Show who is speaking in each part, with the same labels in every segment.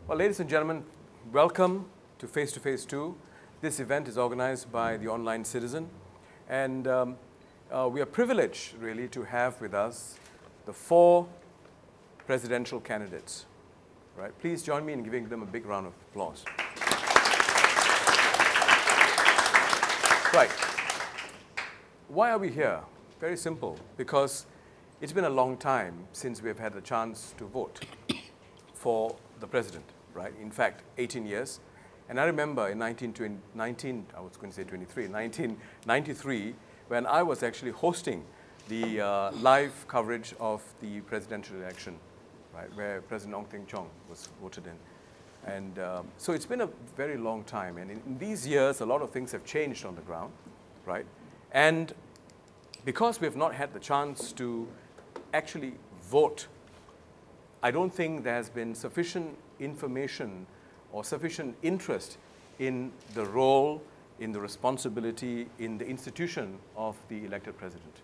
Speaker 1: Well, ladies and gentlemen, welcome to Face 2. This event is organized by the Online Citizen, and we are privileged, really, to have with us the 4 presidential candidates. Right? Please join me in giving them a big round of applause. Right. Why are we here? Very simple, because it's been a long time since we have had the chance to vote for the president, right? In fact, 18 years. And I remember in 1993, when I was actually hosting the live coverage of the presidential election, right, where President Ong Teng Cheong was voted in. And so it's been a very long time. And in these years, a lot of things have changed on the ground, right? And because we have not had the chance to actually vote, I don't think there has been sufficient information or sufficient interest in the role, in the responsibility, in the institution of the elected president.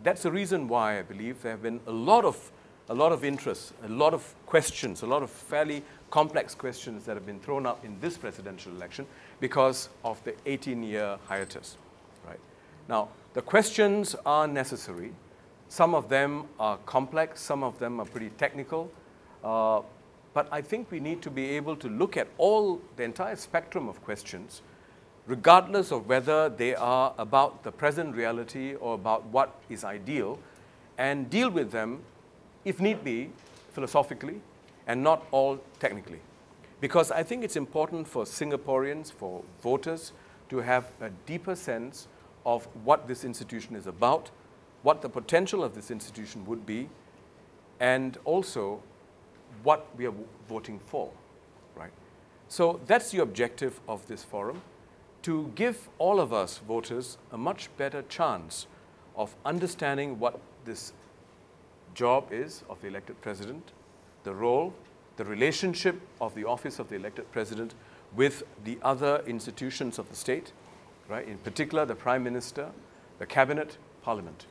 Speaker 1: That's the reason why I believe there have been a lot of interest, a lot of questions, a lot of fairly complex questions that have been thrown up in this presidential election because of the 18-year hiatus. Right? Now, the questions are necessary. Some of them are complex, some of them are pretty technical, but I think we need to be able to look at the entire spectrum of questions, regardless of whether they are about the present reality or about what is ideal, and deal with them, if need be, philosophically, and not all technically. Because I think it's important for Singaporeans, for voters, to have a deeper sense of what this institution is about, what the potential of this institution would be, and also what we are voting for, right? So that's the objective of this forum, to give all of us voters a much better chance of understanding what this job is of the elected president, the role, the relationship of the office of the elected president with the other institutions of the state, right? In particular, the Prime Minister, the Cabinet, Parliament,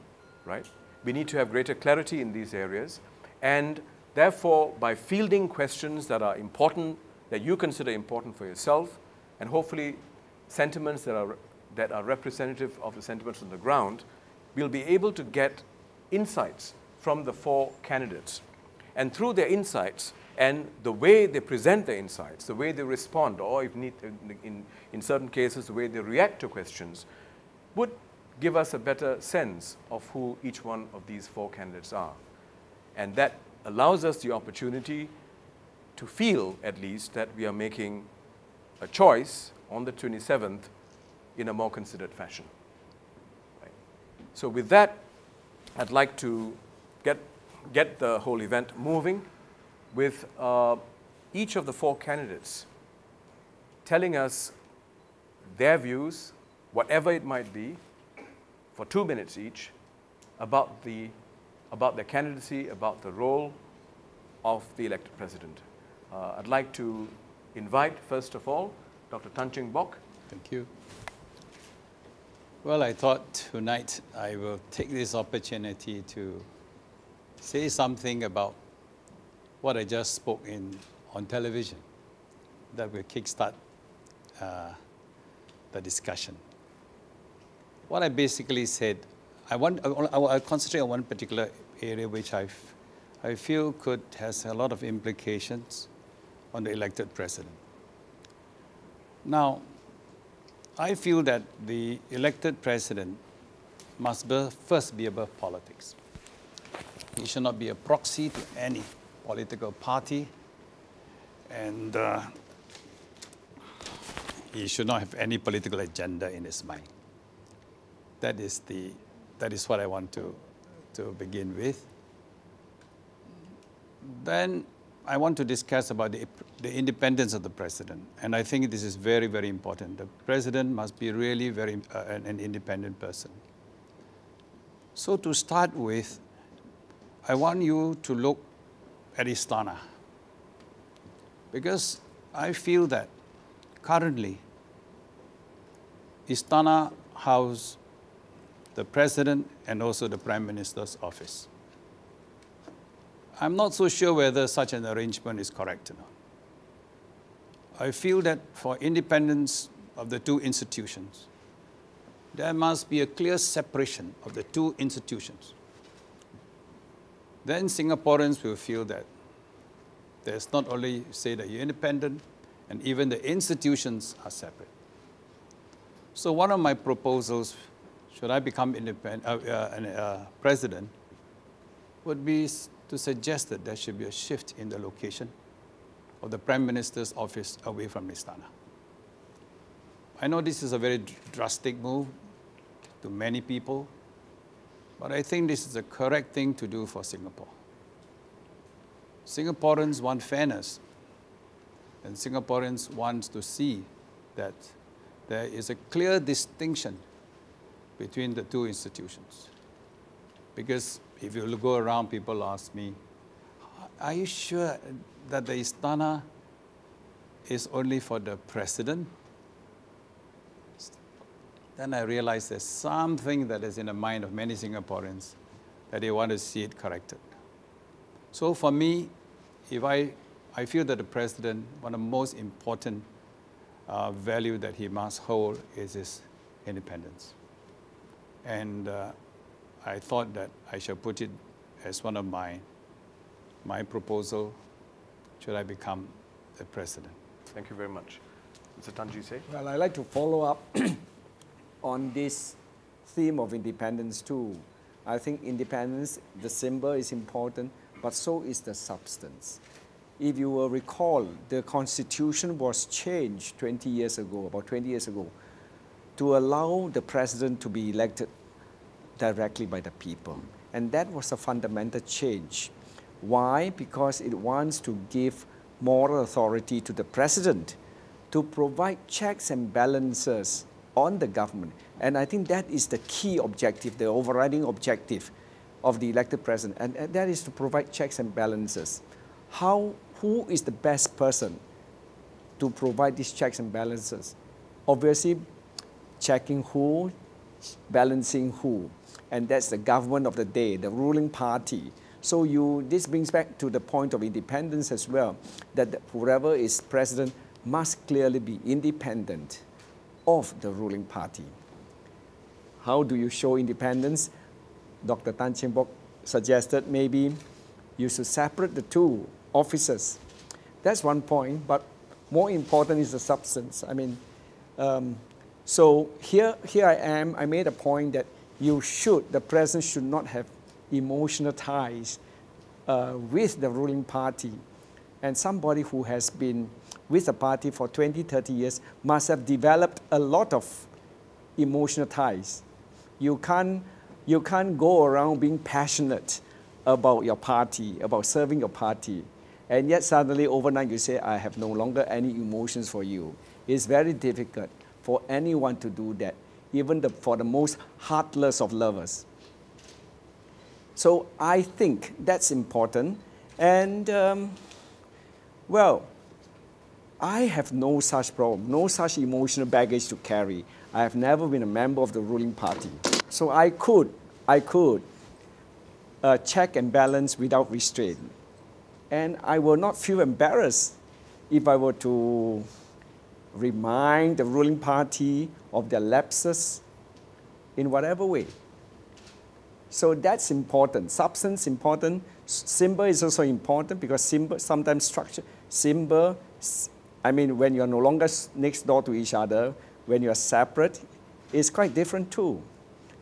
Speaker 1: right? We need to have greater clarity in these areas, and therefore, by fielding questions that are important, that you consider important for yourself, and hopefully sentiments that are representative of the sentiments on the ground, we'll be able to get insights from the 4 candidates. And through their insights and the way they present their insights, the way they respond, or if need, in certain cases, the way they react to questions, would give us a better sense of who each one of these 4 candidates are. And that allows us the opportunity to feel, at least, that we are making a choice on the 27th in a more considered fashion. Right. So with that, I'd like to get the whole event moving with each of the 4 candidates telling us their views, whatever it might be, for 2 minutes each, about their candidacy, about the role of the elected president. I'd like to invite, first of all, Dr. Tan Cheng Bock.
Speaker 2: Thank you. Well, I thought tonight I will take this opportunity to say something about what I just spoke on television that will kickstart the discussion. What I basically said, I concentrate on one particular area which I feel has a lot of implications on the elected president. Now, I feel that the elected president must first be above politics. He should not be a proxy to any political party, and he should not have any political agenda in his mind. That is what I want to begin with. Then I want to discuss about the independence of the president, and I think this is very, very important. The president must be really an independent person. So to start with, I want you to look at Istana, because I feel that currently Istana houses the president and also the prime minister's office. I'm not so sure whether such an arrangement is correct or not. I feel that for independence of the two institutions, there must be a clear separation of the two institutions. Then Singaporeans will feel that there's not only say that you're independent, and even the institutions are separate. So one of my proposals, should I become president, would be to suggest that there should be a shift in the location of the Prime Minister's office away from Istana. I know this is a very drastic move to many people, but I think this is a correct thing to do for Singapore. Singaporeans want fairness, and Singaporeans want to see that there is a clear distinction between the two institutions. Because if you go around, people ask me, are you sure that the Istana is only for the president? Then I realize there's something that is in the mind of many Singaporeans that they want to see it corrected. So for me, if I feel that the president, one of the most important value that he must hold is his independence. And I thought that I shall put it as one of my proposal, should I become the president.
Speaker 1: Thank you very much. Mr. Tan Ju say?
Speaker 3: Well, I'd like to follow up on this theme of independence too. I think independence, the symbol is important, but so is the substance. If you will recall, the Constitution was changed 20 years ago, about 20 years ago, to allow the president to be elected directly by the people. And that was a fundamental change. Why? Because it wants to give moral authority to the president to provide checks and balances on the government. And I think that is the key objective, the overriding objective of the elected president. And that is to provide checks and balances. Who is the best person to provide these checks and balances? Obviously, checking who, balancing who. And that's the government of the day, the ruling party. So this brings back to the point of independence as well, that whoever is president must clearly be independent of the ruling party. How do you show independence? Dr. Tan Cheng Bock suggested maybe you should separate the two officers. That's one point, but more important is the substance. I mean, so here I am. I made a point that the president should not have emotional ties with the ruling party. And somebody who has been with the party for 20, 30 years must have developed a lot of emotional ties. You can't go around being passionate about your party, about serving your party, and yet suddenly overnight you say, I have no longer any emotions for you. It's very difficult for anyone to do that, even for the most heartless of lovers. So I think that's important. And well, I have no such problem, no such emotional baggage to carry. I have never been a member of the ruling party. So I could check and balance without restraint. And I will not feel embarrassed if I were to remind the ruling party of their lapses in whatever way. So that's important. Substance important. Symbol is also important because symbol sometimes structure. Symbol, I mean, when you're no longer next door to each other, when you're separate, it's quite different too.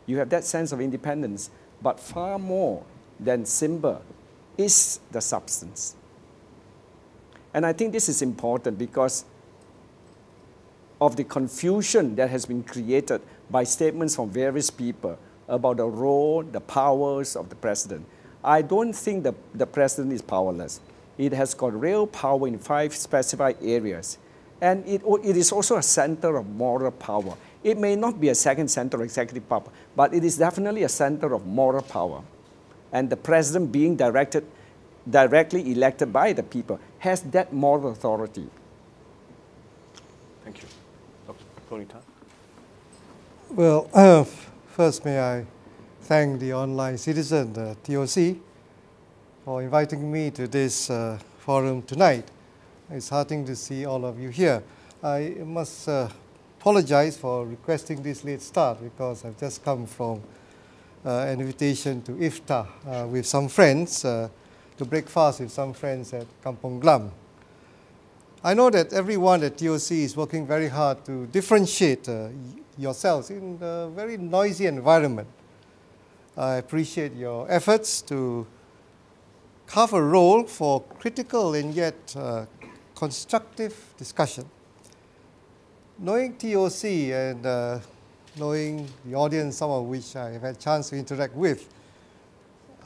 Speaker 3: You have that sense of independence, but far more than symbol is the substance. And I think this is important because of the confusion that has been created by statements from various people about the role, the powers of the president. I don't think the president is powerless. It has got real power in 5 specified areas. And it is also a center of moral power. It may not be a second center of executive power, but it is definitely a center of moral power. And the president being directly elected by the people has that moral authority.
Speaker 1: Thank you. Dr. Pronita?
Speaker 4: Well, first may I thank the online citizen, the TOC, for inviting me to this forum tonight. It's heartening to see all of you here. I must apologize for requesting this late start because I've just come from an invitation to iftar with some friends, to break fast with some friends at Kampong Glam. I know that everyone at TOC is working very hard to differentiate yourselves in a very noisy environment. I appreciate your efforts to carve a role for critical and yet constructive discussion. Knowing TOC and knowing the audience, some of which I have had a chance to interact with,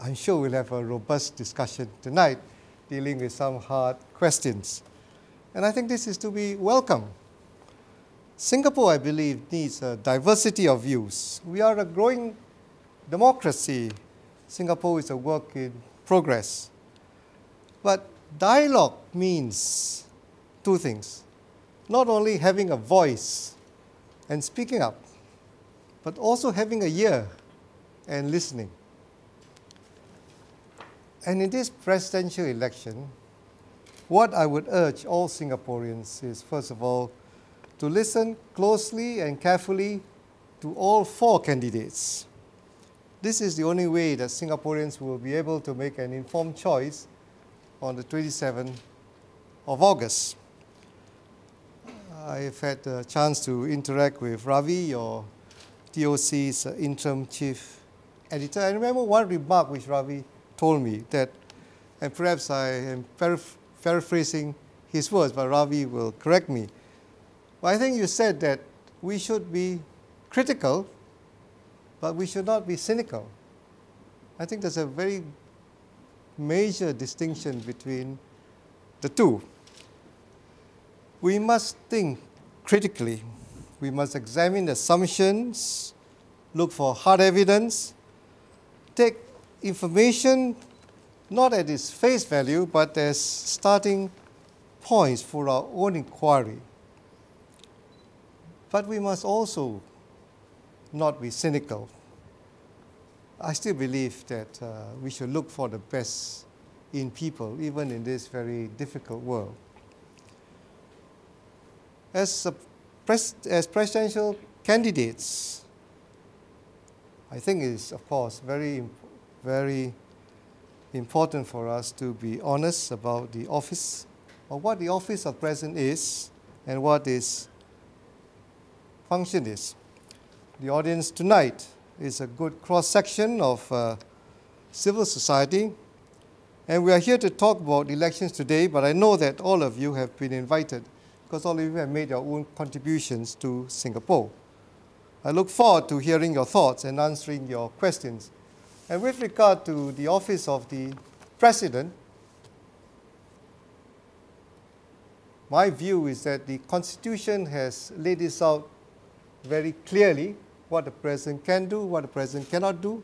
Speaker 4: I'm sure we'll have a robust discussion tonight dealing with some hard questions. And I think this is to be welcome. Singapore, I believe, needs a diversity of views. We are a growing democracy. Singapore is a work in progress. But dialogue means two things. Not only having a voice and speaking up, but also having a ear and listening. And in this presidential election, what I would urge all Singaporeans is, first of all, to listen closely and carefully to all four candidates. This is the only way that Singaporeans will be able to make an informed choice on the 27th of August. I've had a chance to interact with Ravi, your TOC's interim chief editor. I remember one remark which Ravi told me that, and perhaps I am paraphrasing his words, but Ravi will correct me. But I think you said that we should be critical, but we should not be cynical. I think there's a very major distinction between the two. We must think critically. We must examine assumptions, look for hard evidence, take information not at its face value, but as starting points for our own inquiry. But we must also not be cynical. I still believe that we should look for the best in people, even in this very difficult world. As presidential candidates, I think it is, of course, very important for us to be honest about the office, or what the office of president is, and what its function is. The audience tonight is a good cross-section of civil society, and we are here to talk about elections today, but I know that all of you have been invited because all of you have made your own contributions to Singapore. I look forward to hearing your thoughts and answering your questions. And with regard to the office of the President, my view is that the Constitution has laid this out very clearly, what the President can do, what the President cannot do,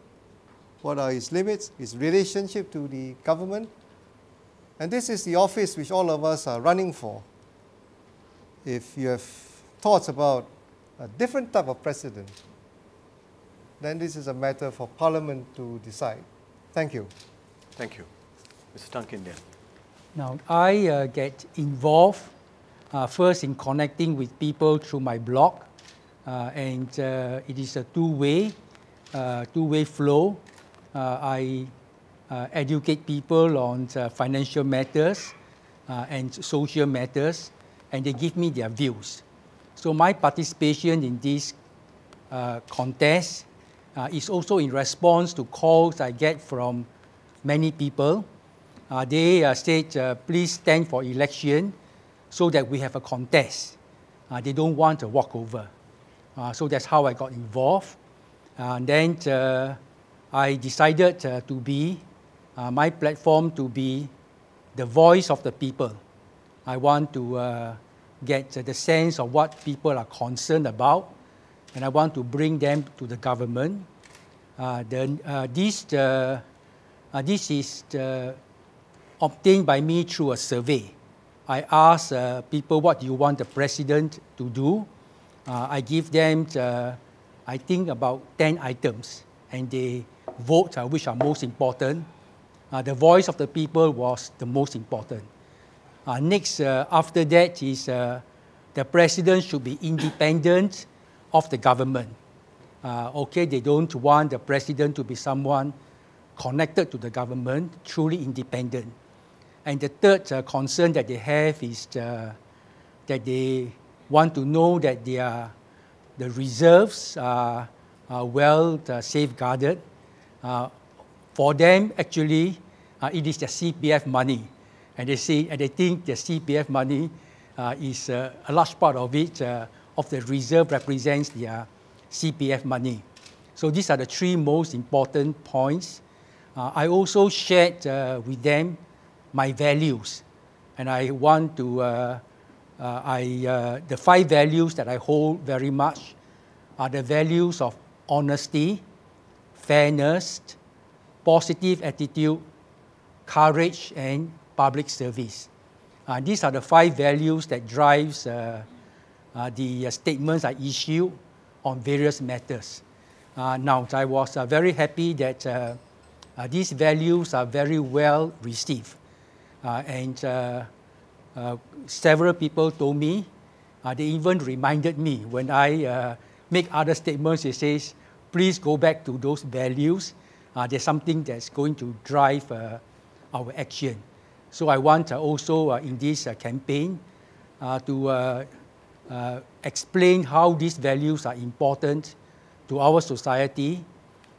Speaker 4: what are his limits, his relationship to the government. And this is the office which all of us are running for. If you have thoughts about a different type of President, then this is a matter for Parliament to decide. Thank you.
Speaker 1: Thank you. Mr. Tan Kin Lian.
Speaker 5: Now, I get involved first in connecting with people through my blog, and it is a two-way flow. I educate people on financial matters and social matters, and they give me their views. So my participation in this contest is also in response to calls I get from many people. They said, please stand for election so that we have a contest. They don't want a walkover. So that's how I got involved. And then I decided to be, my platform to be the voice of the people. I want to get the sense of what people are concerned about, and I want to bring them to the government. This is obtained by me through a survey. I ask people, what do you want the president to do? I give them, I think, about 10 items, and they vote which are most important. The voice of the people was the most important. Next, after that is the president should be independent of the government. Okay, they don't want the president to be someone connected to the government, truly independent. And the third concern that they have is that they want to know that the reserves are well safeguarded. For them, actually, it is the CPF money. And they say, and they think the CPF money is a large part of it, of the reserve represents their CPF money. So these are the three most important points. I also shared with them my values, and I want to, the 5 values that I hold very much are the values of honesty, fairness, positive attitude, courage, and public service. These are the 5 values that drives the statements I issue on various matters. Now, I was very happy that these values are very well received. And several people told me, they even reminded me when I make other statements, they say, please go back to those values. There's something that's going to drive our action. So I want also in this campaign to explain how these values are important to our society,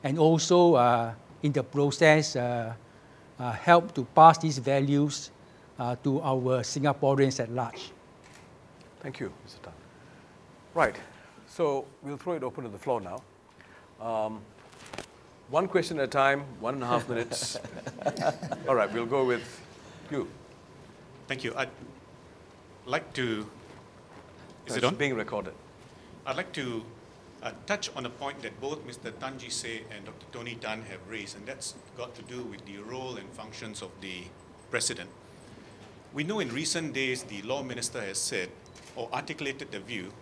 Speaker 5: and also in the process help to pass these values to our Singaporeans at large.
Speaker 1: Thank you, Mr. Tan. Right, so we'll throw it open to the floor now. One question at a time, 1.5 minutes. All right, we'll go with you.
Speaker 6: Thank you. I'd like to...
Speaker 1: Is it on? It's being recorded.
Speaker 6: I'd like to touch on a point that both Mr. Tan Jee Se and Dr. Tony Tan have raised, and that's got to do with the role and functions of the President. We know in recent days the Law Minister has said or articulated the view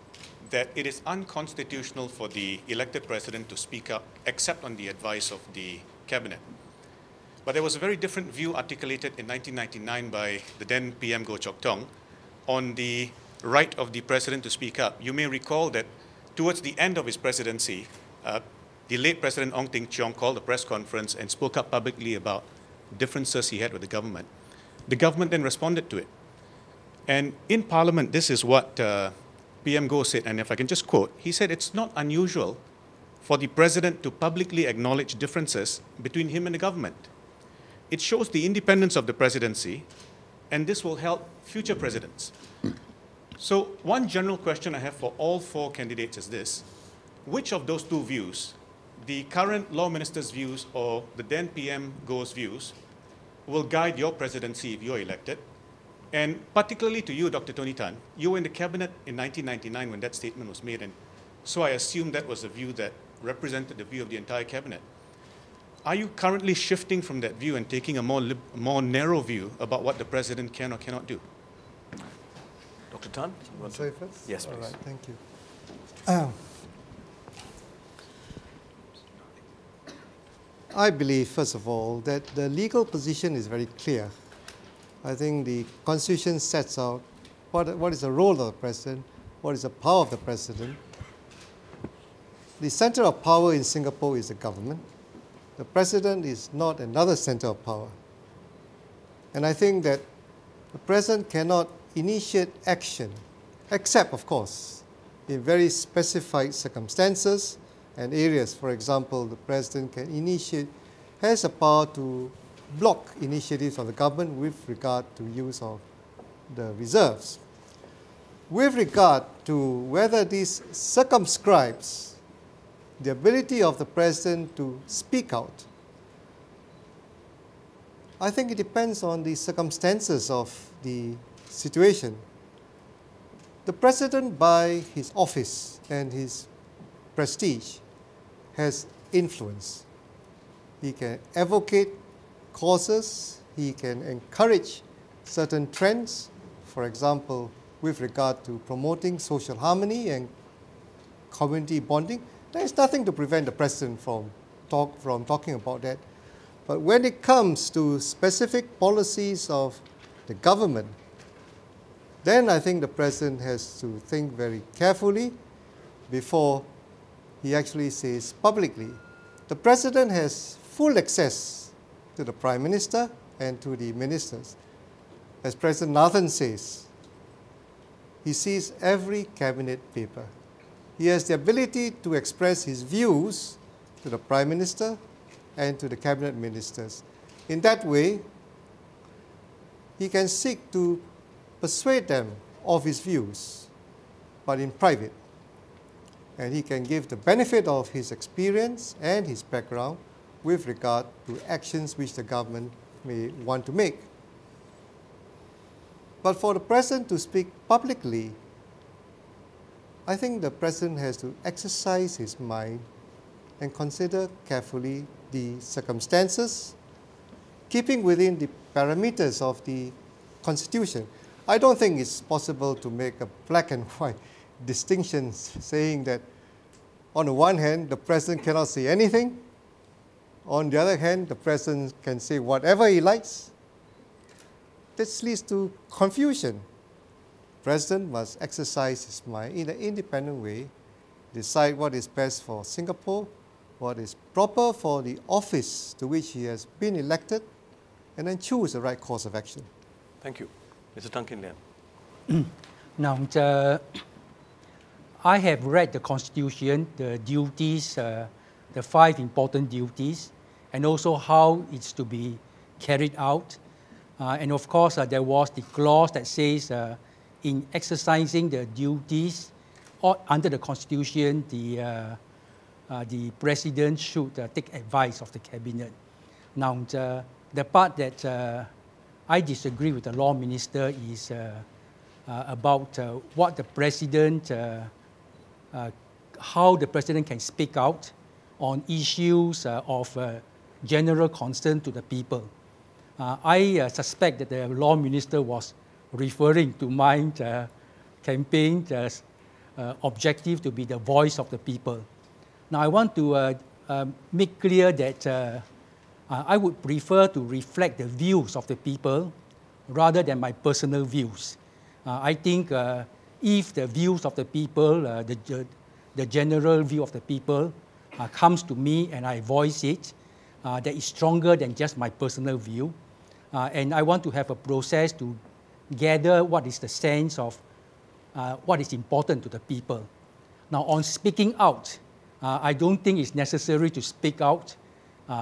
Speaker 6: that it is unconstitutional for the elected President to speak up except on the advice of the Cabinet. But there was a very different view articulated in 1999 by the then PM Goh Chok Tong on the right of the President to speak up. You may recall that towards the end of his presidency, the late President Ong Teng Cheong called a press conference and spoke up publicly about differences he had with the government. The government then responded to it. And in Parliament, this is what PM Goh said, and if I can just quote, he said, "It's not unusual for the President to publicly acknowledge differences between him and the government. It shows the independence of the presidency, and this will help future presidents." So one general question I have for all 4 candidates is this: which of those 2 views, the current Law Minister's views or the then PM Goh's views, will guide your presidency if you're elected? And particularly to you, Dr. Tony Tan, you were in the Cabinet in 1999 when that statement was made, and so I assume that was a view that represented the view of the entire Cabinet. Are you currently shifting from that view and taking a more narrow view about what the President can or cannot do?
Speaker 1: Dr. Tan, you want to
Speaker 4: say first?
Speaker 1: Yes, please.
Speaker 4: All right, thank you. I believe, first of all, that the legal position is very clear. I think the Constitution sets out what is the role of the President, what is the power of the President. The center of power in Singapore is the government. The President is not another center of power. And I think that the President cannot initiate action, except, of course, in very specified circumstances and areas. For example, the President can has the power to block initiatives of the government with regard to use of the reserves. With regard to whether this circumscribes the ability of the President to speak out, I think it depends on the circumstances of the situation. The President, by his office and his prestige, has influence. He can advocate causes, he can encourage certain trends, for example, with regard to promoting social harmony and community bonding. There is nothing to prevent the President from talking about that. But when it comes to specific policies of the government, then I think the President has to think very carefully before he actually says publicly. The President has full access to the Prime Minister and to the ministers. As President Nathan says, he sees every cabinet paper. He has the ability to express his views to the Prime Minister and to the cabinet ministers. In that way, he can seek to persuade them of his views, but in private. And he can give the benefit of his experience and his background with regard to actions which the government may want to make. But for the President to speak publicly, I think the President has to exercise his mind and consider carefully the circumstances, keeping within the parameters of the Constitution. I don't think it's possible to make a black and white distinction saying that on the one hand, the President cannot say anything. On the other hand, the President can say whatever he likes. This leads to confusion. The President must exercise his mind in an independent way, decide what is best for Singapore, what is proper for the office to which he has been elected, and then choose the right course of action.
Speaker 1: Thank you. Mr. Tan Kin Lian.
Speaker 5: Now, I have read the Constitution, the duties, the 5 important duties, and also how it's to be carried out. And of course, there was the clause that says in exercising the duties under the Constitution, the President should take advice of the Cabinet. Now, the part that I disagree with the Law Minister is about what the President, how the President can speak out on issues of general concern to the people. I suspect that the Law Minister was referring to my campaign objective to be the voice of the people. Now, I want to make clear that I would prefer to reflect the views of the people rather than my personal views. I think if the views of the people, the general view of the people comes to me and I voice it, that is stronger than just my personal view. And I want to have a process to gather what is the sense of what is important to the people. Now, on speaking out, I don't think it's necessary to speak out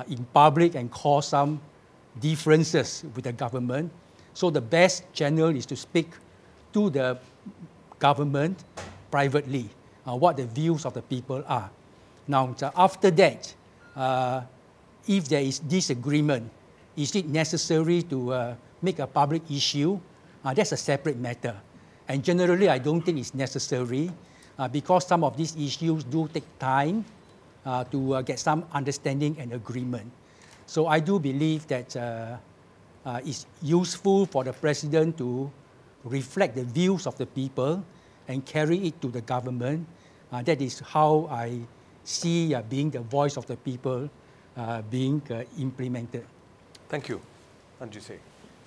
Speaker 5: in public and cause some differences with the government. So the best channel is to speak to the government privately, what the views of the people are. Now, after that, if there is disagreement, is it necessary to make a public issue? That's a separate matter. And generally, I don't think it's necessary because some of these issues do take time to get some understanding and agreement. So I do believe that it's useful for the President to reflect the views of the people and carry it to the government. That is how I see being the voice of the people being implemented.
Speaker 1: Thank you. Anjise.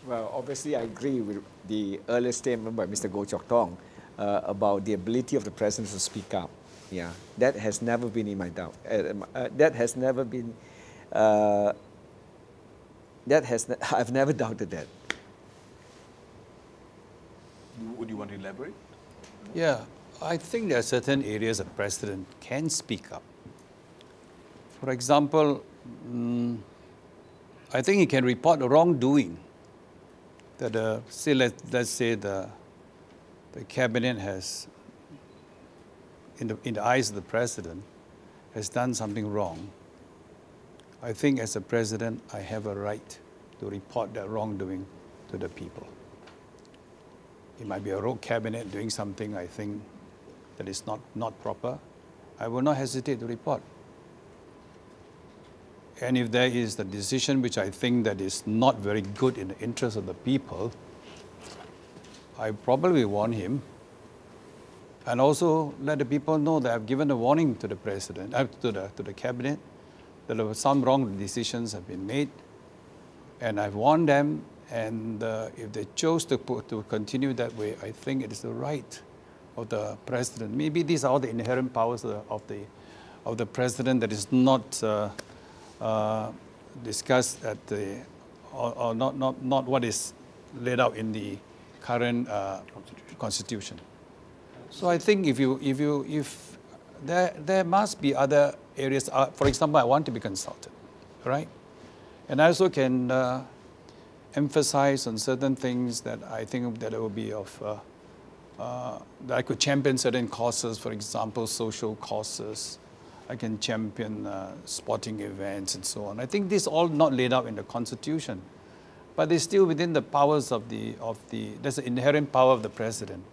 Speaker 3: Well, obviously, I agree with the earlier statement by Mr. Goh Chok Tong about the ability of the President to speak up. Yeah, that has never been in my doubt. That has never been. I've never doubted that.
Speaker 1: Would you want to elaborate?
Speaker 2: Yeah, I think there are certain areas a President can speak up. For example, I think he can report the wrongdoing that let's say the Cabinet has, in the eyes of the President, has done something wrong. I think as a President, I have a right to report that wrongdoing to the people. It might be a rogue Cabinet doing something I think that is not proper. I will not hesitate to report. And if there is the decision which I think that is not very good in the interest of the people, I probably warn him and also let the people know that I've given a warning to the President, to the Cabinet, that some wrong decisions have been made, and I've warned them, And if they chose to continue that way, I think it is the right of the president. Maybe these are all the inherent powers of the president that is not discussed at the, or not what is laid out in the current constitution. So I think if there must be other areas. For example, I want to be consulted, right? And I also can emphasize on certain things that I think that it will be of, that I could champion certain causes, for example, social causes. I can champion sporting events and so on. I think this is all not laid out in the Constitution, but it's still within the powers of there's an inherent power of the president.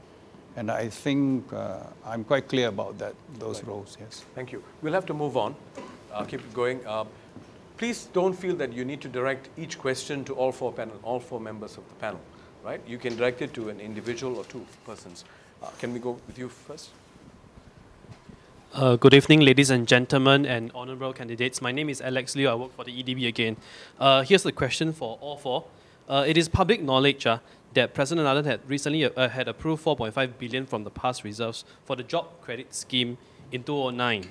Speaker 2: And I think I'm quite clear about that, those roles, yes.
Speaker 1: Thank you. We'll have to move on. Keep it going. Please don't feel that you need to direct each question to all four members of the panel, right? You can direct it to an individual or two persons. Can we go with you first?
Speaker 7: Good evening, ladies and gentlemen and honorable candidates. My name is Alex Liu. I work for the EDB again. Here's the question for all four. It is public knowledge that President Nathan had recently had approved 4.5 billion from the past reserves for the job credit scheme in 2009.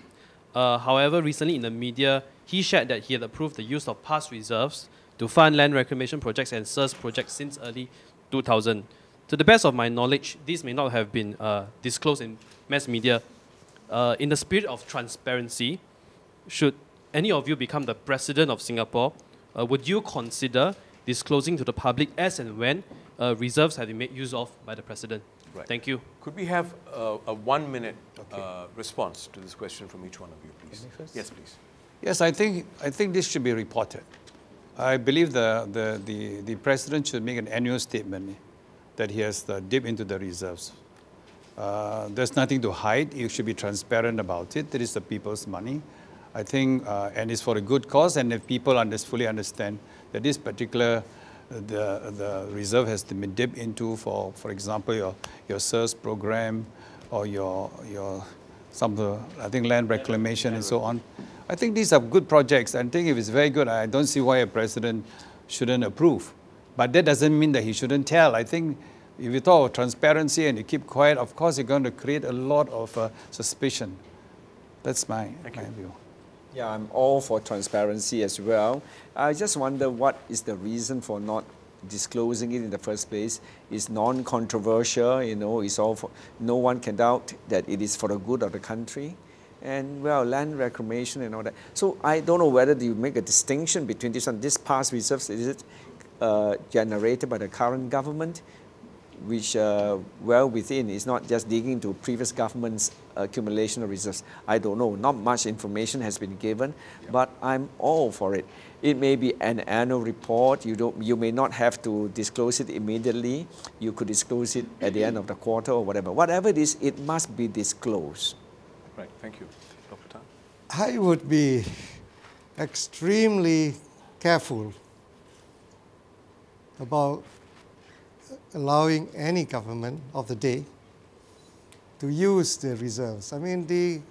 Speaker 7: However, recently in the media, he shared that he had approved the use of past reserves to fund land reclamation projects and SIRS projects since early 2000. To the best of my knowledge, these may not have been disclosed in mass media. In the spirit of transparency, should any of you become the president of Singapore, would you consider disclosing to the public as and when reserves have been made use of by the president?
Speaker 1: Right.
Speaker 7: Thank you.
Speaker 1: Could we have a 1 minute response to this question from each one of you, please? Yes, please.
Speaker 2: Yes, I think this should be reported. I believe the president should make an annual statement that he has dipped into the reserves. There's nothing to hide. You should be transparent about it. It is the people's money. I think, and it's for a good cause, and if people fully understand that this particular, the reserve has been dipped into for example, your SIRS program or some of the, I think, land reclamation and so on. I think these are good projects. I think if it's very good, I don't see why a president shouldn't approve. But that doesn't mean that he shouldn't tell. I think if you talk about transparency and you keep quiet, of course you're going to create a lot of suspicion. That's my view.
Speaker 3: Yeah, I'm all for transparency as well. I just wonder what is the reason for not disclosing it in the first place. It's non-controversial, you know, it's all for, no one can doubt that it is for the good of the country. And well, land reclamation and all that. So I don't know whether you make a distinction between this and this past reserves. Is it generated by the current government, which well within is not just digging into previous government's accumulation of reserves. I don't know. Not much information has been given, but I'm all for it. It may be an annual report. You may not have to disclose it immediately. You could disclose it at the end of the quarter or whatever. Whatever it is, it must be disclosed.
Speaker 1: Right. Thank you. Dr. Tan?
Speaker 4: I would be extremely careful about allowing any government of the day to use the reserves. I mean, the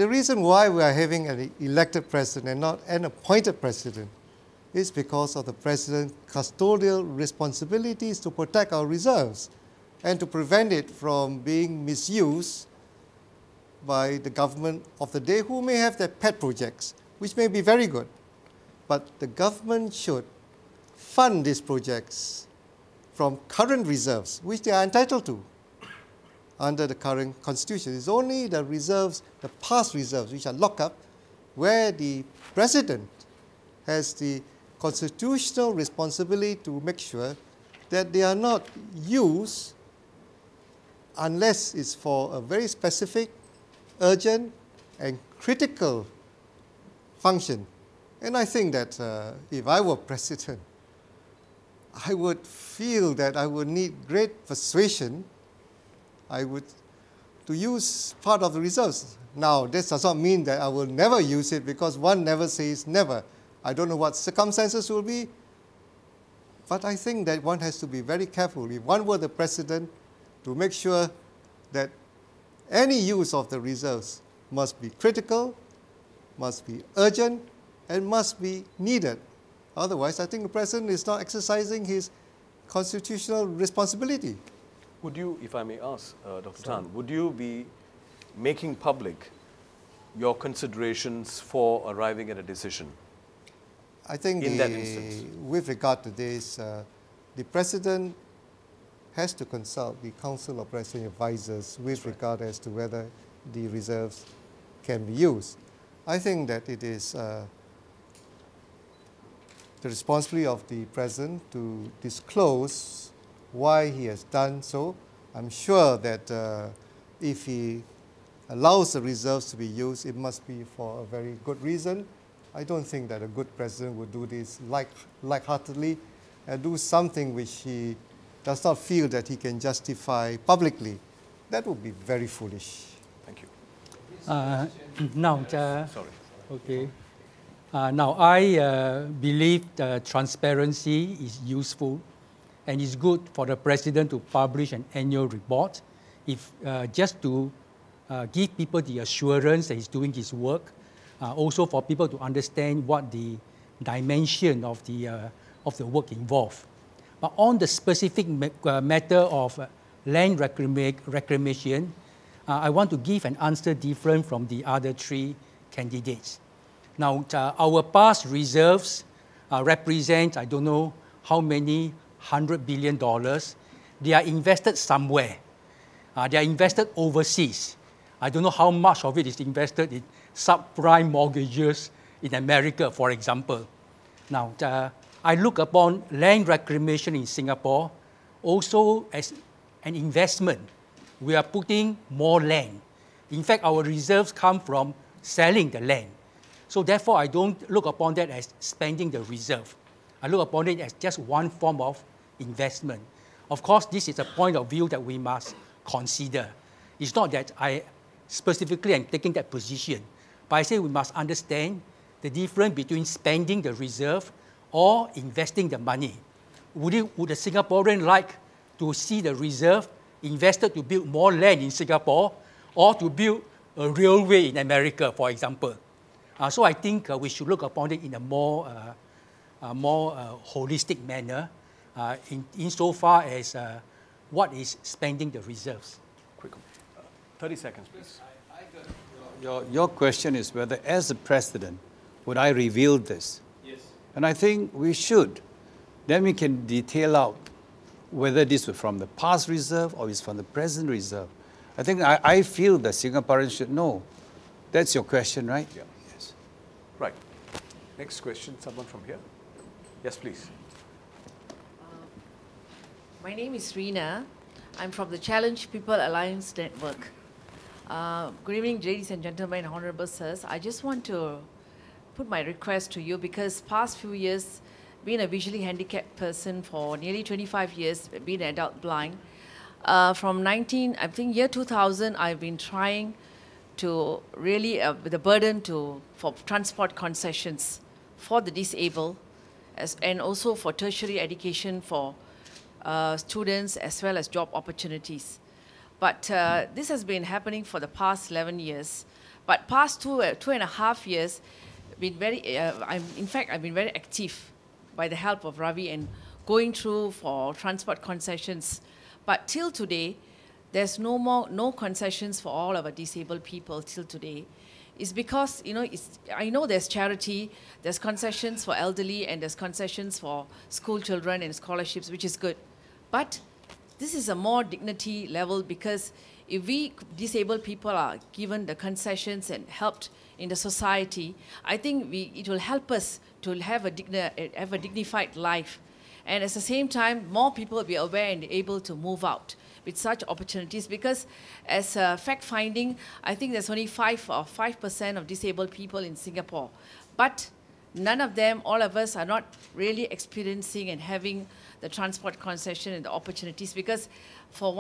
Speaker 4: reason why we are having an elected president and not an appointed president is because of the president's custodial responsibilities to protect our reserves and to prevent it from being misused by the government of the day, who may have their pet projects, which may be very good. But the government should fund these projects from current reserves, which they are entitled to under the current constitution. It's only the reserves, the past reserves, which are locked up, where the president has the constitutional responsibility to make sure that they are not used unless it's for a very specific, urgent and critical function. And I think that if I were president, I would feel that I would need great persuasion to use part of the reserves. Now, this does not mean that I will never use it, because one never says never. I don't know what circumstances will be, but I think that one has to be very careful. If one were the president, to make sure that any use of the reserves must be critical, must be urgent, and must be needed Otherwise, I think the President is not exercising his constitutional responsibility.
Speaker 1: Would you, if I may ask, Dr. Tan, would you be making public your considerations for arriving at a decision?
Speaker 4: I think
Speaker 1: in that instance,
Speaker 4: with regard to this, the President has to consult the Council of President Advisors with regard as to whether the reserves can be used. I think that it is the responsibility of the President to disclose why he has done so. I'm sure that if he allows the reserves to be used, it must be for a very good reason. I don't think that a good president would do this lightheartedly and do something which he does not feel that he can justify publicly. That would be very foolish.
Speaker 1: Thank you.
Speaker 5: Sorry. Okay. Now, I believe transparency is useful and it's good for the president to publish an annual report if just to give people the assurance that he's doing his work, also for people to understand what the dimension of the work involved. But on the specific matter of land reclamation, I want to give an answer different from the other three candidates. Now, our past reserves represent, I don't know how many $100 billion. They are invested somewhere. They are invested overseas. I don't know how much of it is invested in subprime mortgages in America, for example. Now, I look upon land reclamation in Singapore also as an investment. We are putting more land. In fact, our reserves come from selling the land. So therefore, I don't look upon that as spending the reserve. I look upon it as just one form of investment. Of course, this is a point of view that we must consider. It's not that I specifically am taking that position, but I say we must understand the difference between spending the reserve or investing the money. Would a Singaporean like to see the reserve invested to build more land in Singapore or to build a railway in America, for example? So I think we should look upon it in a more holistic manner insofar as what is spending the reserves.
Speaker 1: Quick, 30 seconds, please.
Speaker 2: Your question is whether, as the president, would I reveal this?
Speaker 7: Yes.
Speaker 2: And I think we should. Then we can detail out whether this was from the past reserve or is from the present reserve. I think I feel that Singaporeans should know. That's your question, right?
Speaker 1: Yeah. Yes. Right. Next question, someone from here. Yes, please.
Speaker 8: My name is Rina. I'm from the Challenge People Alliance Network. Good evening, ladies and gentlemen, honorable sirs. I just want to put my request to you because past few years, being a visually handicapped person for nearly 25 years, being adult blind, from year 2000, I've been trying to really, with a burden for transport concessions for the disabled, and also for tertiary education for students as well as job opportunities. But this has been happening for the past 11 years. But past two and a half years, I've been very active by the help of Ravi and going through for transport concessions. But till today, there's no concessions for all of our disabled people till today. It's because, I know there's charity, there's concessions for elderly, and there's concessions for school children and scholarships, which is good. But this is a more dignity level because if we disabled people are given the concessions and helped in the society, I think it will help us to have a dignified life. And at the same time, more people will be aware and able to move out with such opportunities because as fact-finding, I think there's only 5% of disabled people in Singapore. But none of them, all of us, are not really experiencing and having the transport concession and the opportunities because for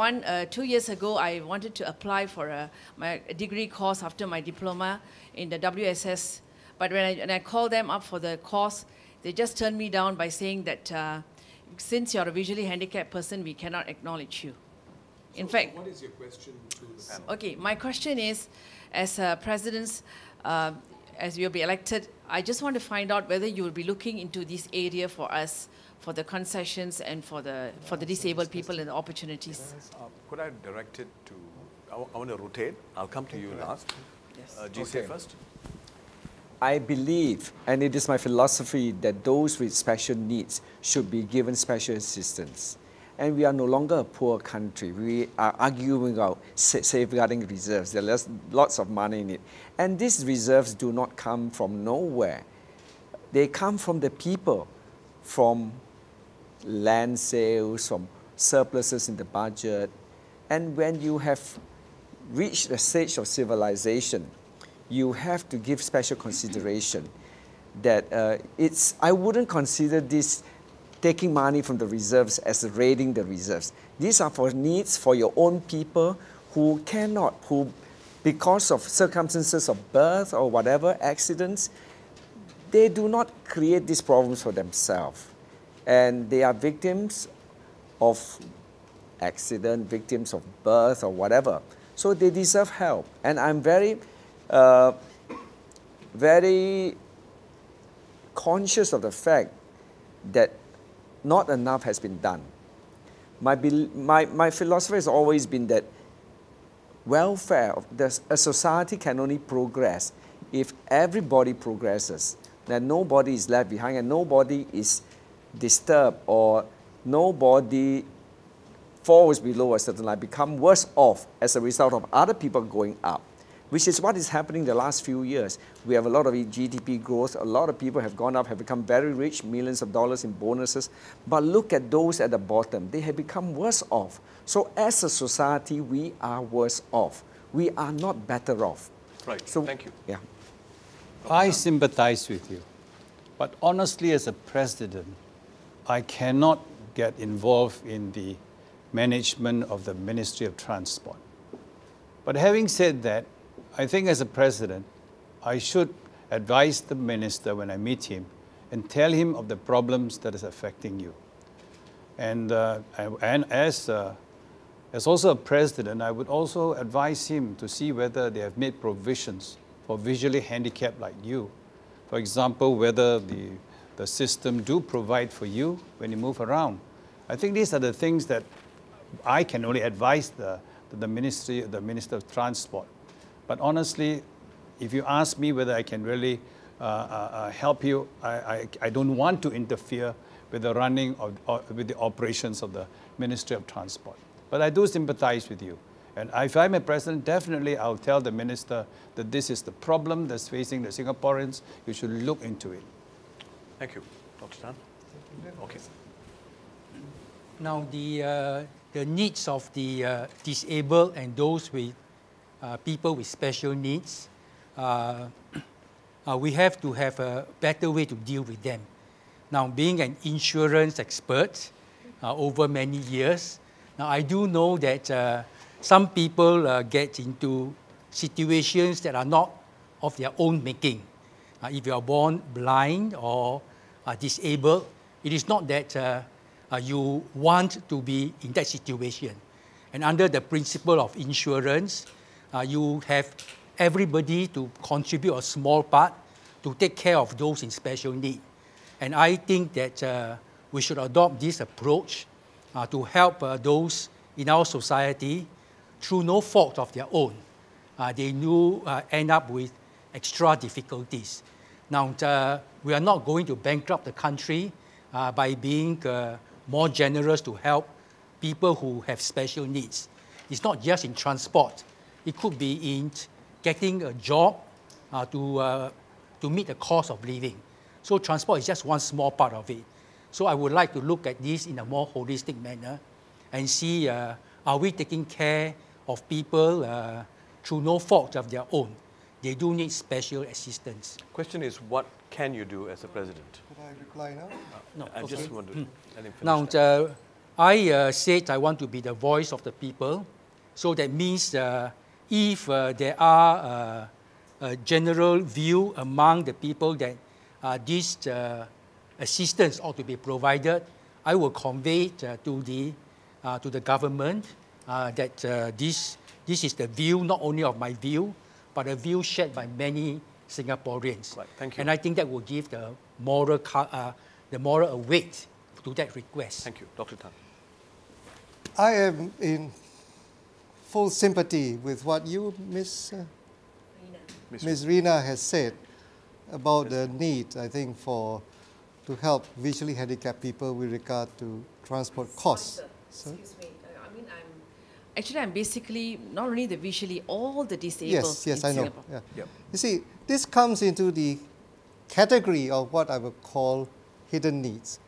Speaker 8: 2 years ago, I wanted to apply for my degree course after my diploma in the WSS. But when I called them up for the course, they just turned me down by saying that since you're a visually handicapped person, we cannot acknowledge you. In fact,
Speaker 1: what is your question to the panel?
Speaker 8: Okay, my question is, as presidents, as you'll be elected, I just want to find out whether you will be looking into this area for us, for the concessions and for the disabled people and the opportunities.
Speaker 1: Could I direct it to, I want to rotate. I'll come to you last.
Speaker 8: Yes.
Speaker 1: GC first.
Speaker 3: I believe, and it is my philosophy, that those with special needs should be given special assistance. And we are no longer a poor country. We are arguing about safeguarding reserves. There's lots of money in it. And these reserves do not come from nowhere. They come from the people, from land sales, from surpluses in the budget. And when you have reached the stage of civilization, you have to give special consideration that I wouldn't consider this taking money from the reserves as raiding the reserves. These are for needs for your own people who cannot, who because of circumstances of birth or whatever, accidents, they do not create these problems for themselves. And they are victims of accident, victims of birth or whatever. So they deserve help. And I'm very, very conscious of the fact that not enough has been done. My philosophy has always been that welfare of a society can only progress if everybody progresses, that nobody is left behind and nobody is disturbed or nobody falls below a certain line, become worse off as a result of other people going up, which is what is happening the last few years. We have a lot of GDP growth, a lot of people have gone up, have become very rich, millions of dollars in bonuses, but look at those at the bottom, they have become worse off. So as a society, we are worse off. We are not better off.
Speaker 1: Right,
Speaker 3: so,
Speaker 1: thank you.
Speaker 3: Yeah.
Speaker 2: I sympathize with you, but honestly as a president, I cannot get involved in the management of the Ministry of Transport. But having said that, I think as a president, I should advise the minister when I meet him and tell him of the problems that is affecting you. And as also a president, I would also advise him to see whether they have made provisions for visually handicapped like you. For example, whether the system do provide for you when you move around. I think these are the things that I can only advise the Minister of Transport. But honestly, if you ask me whether I can really help you, I don't want to interfere with the running with the operations of the Ministry of Transport. But I do sympathize with you. And if I'm a president, definitely I'll tell the minister that this is the problem that's facing the Singaporeans. You should look into it.
Speaker 1: Thank you. Dr. Tan? Okay.
Speaker 5: Now, the needs of the disabled and those with people with special needs, we have to have a better way to deal with them. Now, being an insurance expert over many years, now I do know that some people get into situations that are not of their own making. If you are born blind or disabled, it is not that you want to be in that situation. And under the principle of insurance, you have everybody to contribute a small part to take care of those in special need. And I think that we should adopt this approach to help those in our society through no fault of their own. They do end up with extra difficulties. Now, we are not going to bankrupt the country by being more generous to help people who have special needs. It's not just in transport. It could be in getting a job to meet the cost of living. So transport is just one small part of it. So I would like to look at this in a more holistic manner and see are we taking care of people through no fault of their own. They do need special assistance.
Speaker 1: Question is, what can you do as a president?
Speaker 4: Could I reply now?
Speaker 5: No,
Speaker 1: I just want to let him finish
Speaker 5: Now,
Speaker 1: that.
Speaker 5: I said I want to be the voice of the people. So that means if there are a general view among the people that this assistance ought to be provided, I will convey it to the government that this is the view, not only of my view, but a view shared by many Singaporeans.
Speaker 1: Right, thank you.
Speaker 5: And I think that will give the moral weight to that request.
Speaker 1: Thank you. Dr. Tan.
Speaker 4: I am in full sympathy with what you, Ms. Rina, has said about the need, I think, to help visually handicapped people with regard to transport costs.
Speaker 8: Excuse me. I'm basically not only the visually, all the disabled.
Speaker 4: Yes,
Speaker 8: in
Speaker 4: I know.
Speaker 8: Singapore.
Speaker 4: Yeah.
Speaker 1: Yep.
Speaker 4: You see, this comes into the category of what I would call hidden needs.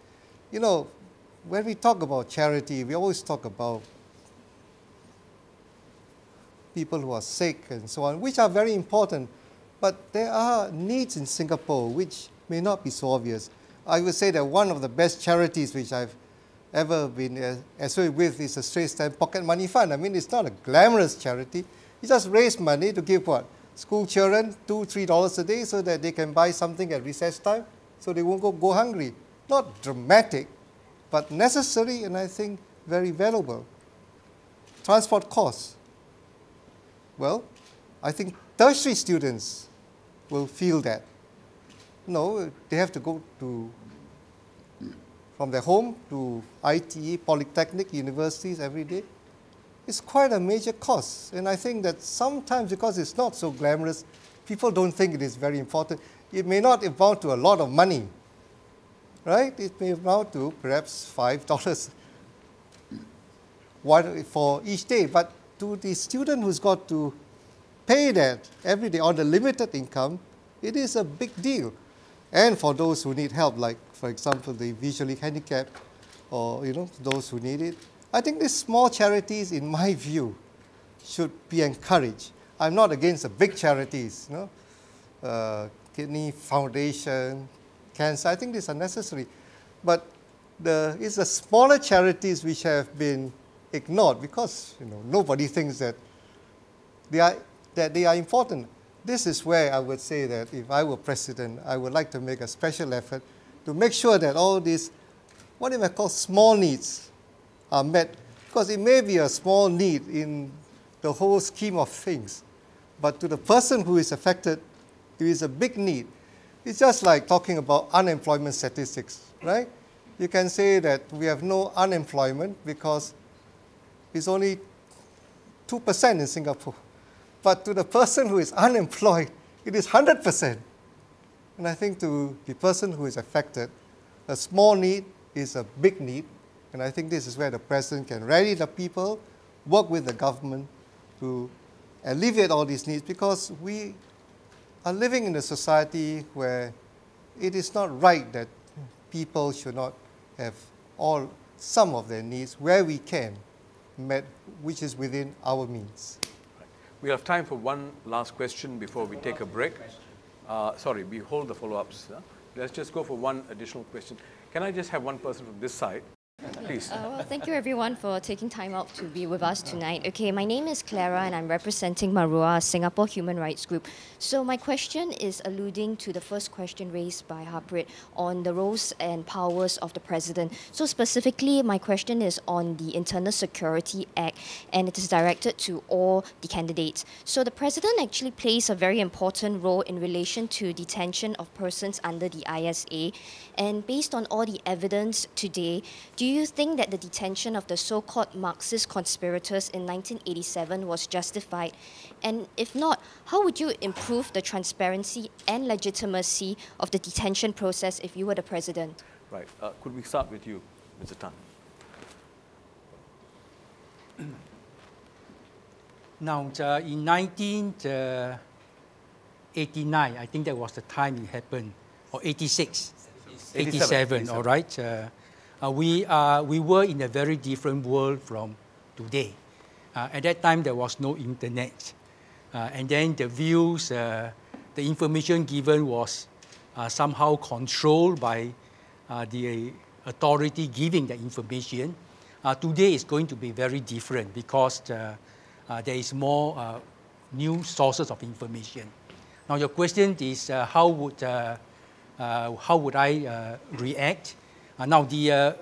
Speaker 4: You know, when we talk about charity, we always talk about people who are sick and so on, which are very important. But there are needs in Singapore which may not be so obvious. I would say that one of the best charities which I've ever been associated with is the Straight Stamp Pocket Money Fund. I mean, it's not a glamorous charity. You just raise money to give what? School children $2, $3 a day so that they can buy something at recess time so they won't go hungry. Not dramatic, but necessary and I think very valuable. Transport costs. Well, I think tertiary students will feel that. No, they have to go from their home to ITE, polytechnic, universities every day. It's quite a major cost. And I think that sometimes because it's not so glamorous, people don't think it is very important. It may not amount to a lot of money, right? It may amount to perhaps $5 for each day. But to the student who's got to pay that every day on a limited income, it is a big deal. And for those who need help, like, for example, the visually handicapped or, those who need it, I think these small charities, in my view, should be encouraged. I'm not against the big charities, Kidney Foundation, cancer. I think these are necessary. But it's the smaller charities which have been ignored because, nobody thinks that they are important. This is where I would say that if I were president, I would like to make a special effort to make sure that all these, what you might call small needs, are met. Because it may be a small need in the whole scheme of things, but to the person who is affected, it is a big need. It's just like talking about unemployment statistics, right? You can say that we have no unemployment because it's only 2% in Singapore. But to the person who is unemployed, it is 100%. And I think to the person who is affected, a small need is a big need. And I think this is where the president can rally the people, work with the government to alleviate all these needs, because we are living in a society where it is not right that people should not have some of their needs where we can met, which is within our means.
Speaker 1: We have time for one last question before we take a break. Sorry, we hold the follow-ups. Let's just go for one additional question. Can I just have one person from this side? Please.
Speaker 9: Well, thank you everyone for taking time out to be with us tonight. Okay, my name is Clara and I'm representing Marua, Singapore Human Rights Group. So my question is alluding to the first question raised by Harpreet on the roles and powers of the President. So specifically, my question is on the Internal Security Act, and it is directed to all the candidates. So the President actually plays a very important role in relation to detention of persons under the ISA. And based on all the evidence today, do you think that the detention of the so-called Marxist conspirators in 1987 was justified? And if not, how would you improve the transparency and legitimacy of the detention process if you were the president?
Speaker 1: Right. Could we start with you, Mr. Tan?
Speaker 5: Now, in 1989, I think that was the time it happened, or 86. 87, all right. We were in a very different world from today. At that time, there was no internet. And then the views, the information given was somehow controlled by the authority giving the information. Today is going to be very different because there is more new sources of information. Now, your question is how would I react? Now, the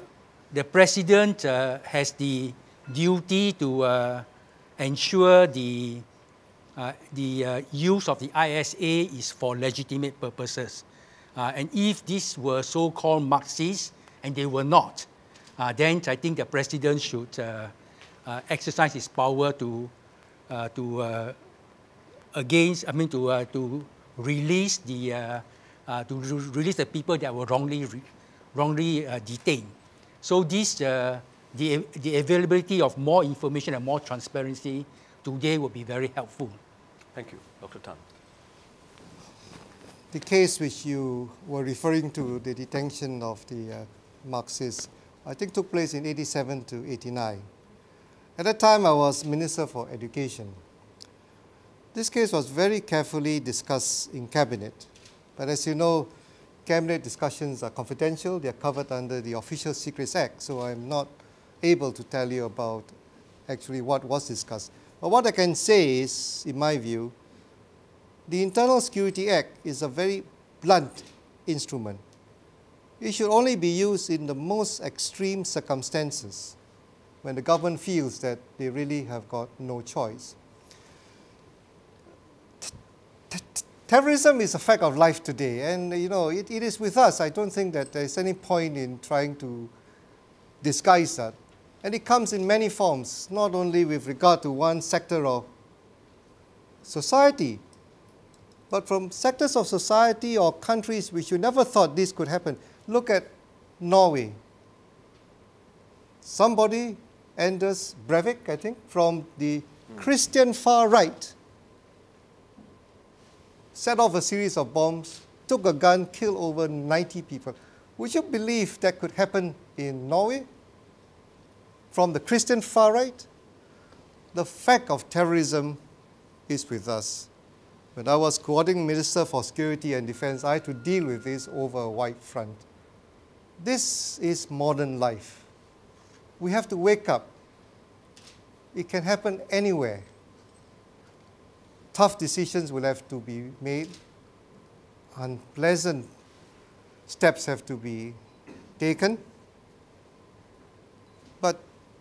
Speaker 5: president has the duty to ensure the the use of the ISA is for legitimate purposes. And if these were so-called Marxists, and they were not, then I think the president should exercise his power to release the people that were wrongly detained. So this the availability of more information and more transparency today will be very helpful.
Speaker 1: Thank you, Dr. Tan.
Speaker 4: The case which you were referring to, the detention of the Marxists, I think took place in 87 to 89. At that time, I was Minister for Education. This case was very carefully discussed in Cabinet. But as you know, Cabinet discussions are confidential. They are covered under the Official Secrets Act, so I'm not able to tell you about actually what was discussed. But what I can say is, in my view, the Internal Security Act is a very blunt instrument. It should only be used in the most extreme circumstances, when the government feels that they really have got no choice. Terrorism is a fact of life today, and it is with us. I don't think that there's any point in trying to disguise that. And it comes in many forms, not only with regard to one sector of society, but from sectors of society or countries which you never thought this could happen. Look at Norway. Somebody, Anders Breivik, I think, from the Christian far right, set off a series of bombs, took a gun, killed over 90 people. Would you believe that could happen in Norway? From the Christian far right? The fact of terrorism is with us. When I was coordinating Minister for Security and Defense, I had to deal with this over a wide front. This is modern life. We have to wake up. It can happen anywhere. Tough decisions will have to be made. Unpleasant steps have to be taken. But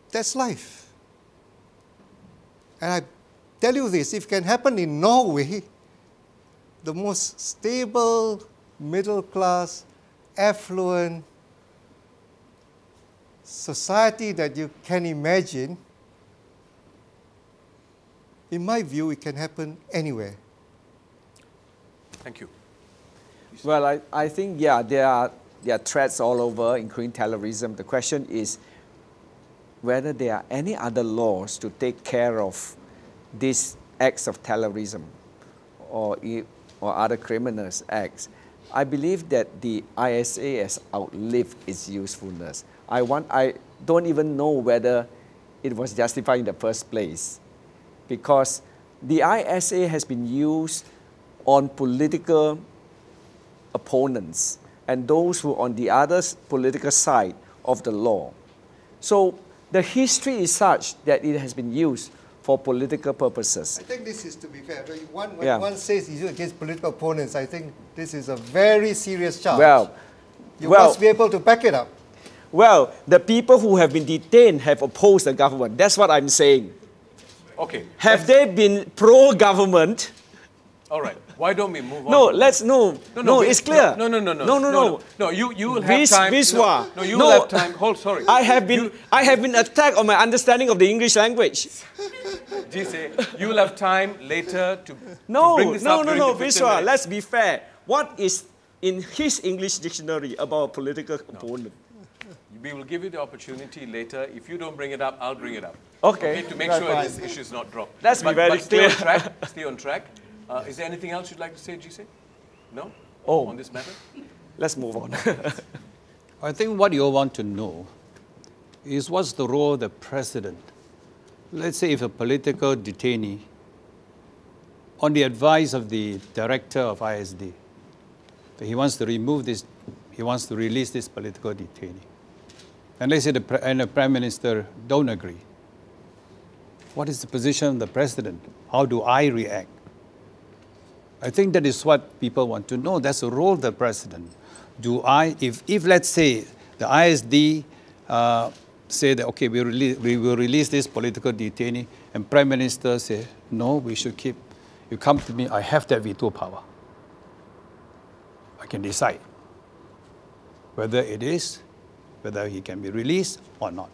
Speaker 4: that's life. And I tell you this, if it can happen in Norway, the most stable, middle-class, affluent society that you can imagine, in my view, it can happen anywhere.
Speaker 1: Thank you.
Speaker 3: Well, I think, yeah, there are threats all over, including terrorism. The question is whether there are any other laws to take care of these acts of terrorism or other criminals acts. I believe that the ISA has outlived its usefulness. I don't even know whether it was justified in the first place, because the ISA has been used on political opponents and those who are on the other political side of the law. So the history is such that it has been used for political purposes.
Speaker 4: I think this is, to be fair, when one says he's against political opponents, I think this is a very serious charge. You must be able to back it up.
Speaker 3: Well, the people who have been detained have opposed the government. That's what I'm saying.
Speaker 1: Okay.
Speaker 3: Have they been pro-government?
Speaker 1: All right. Why don't we move on?
Speaker 3: No, it's clear.
Speaker 1: No, you will have time.
Speaker 3: Viswa.
Speaker 1: No, you will have time. Sorry.
Speaker 3: I have been attacked on my understanding of the English language.
Speaker 1: Jise, you will have time later to bring this up.
Speaker 3: No, Viswa, let's be fair. What is in his English dictionary about a political opponent?
Speaker 1: We will give you the opportunity later. If you don't bring it up, I'll bring it up.
Speaker 3: Okay.
Speaker 1: To make sure this issue is not dropped.
Speaker 3: Let's be very clear.
Speaker 1: Stay on track. Is there anything else you'd like to say, Jise? No?
Speaker 3: Oh.
Speaker 1: On this matter?
Speaker 3: Let's move on.
Speaker 2: I think what you all want to know is what's the role of the president. Let's say if a political detainee, on the advice of the director of ISD, he wants to remove this, he wants to release this political detainee. And let's say the Prime Minister don't agree. What is the position of the president? How do I react? I think that is what people want to know. That's the role of the president. If let's say the ISD say that, okay, we will release this political detainee, and Prime Minister say, no, we should keep You come to me, I have that veto power. I can decide whether he can be released or not.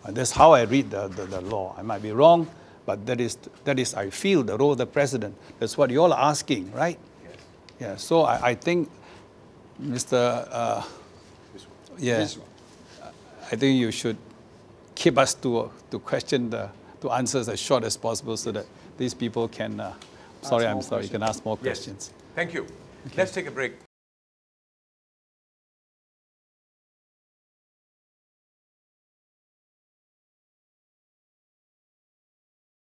Speaker 2: And that's how I read the law. I might be wrong, but that is, I feel, the role of the president. That's what you're all asking, right?
Speaker 1: Yes.
Speaker 2: Yeah, so I think, Mr. I think you should keep us to question to answers as short as possible so that these people can, I'm sorry, you can ask more questions.
Speaker 1: Yes. Thank you. Let's take a break.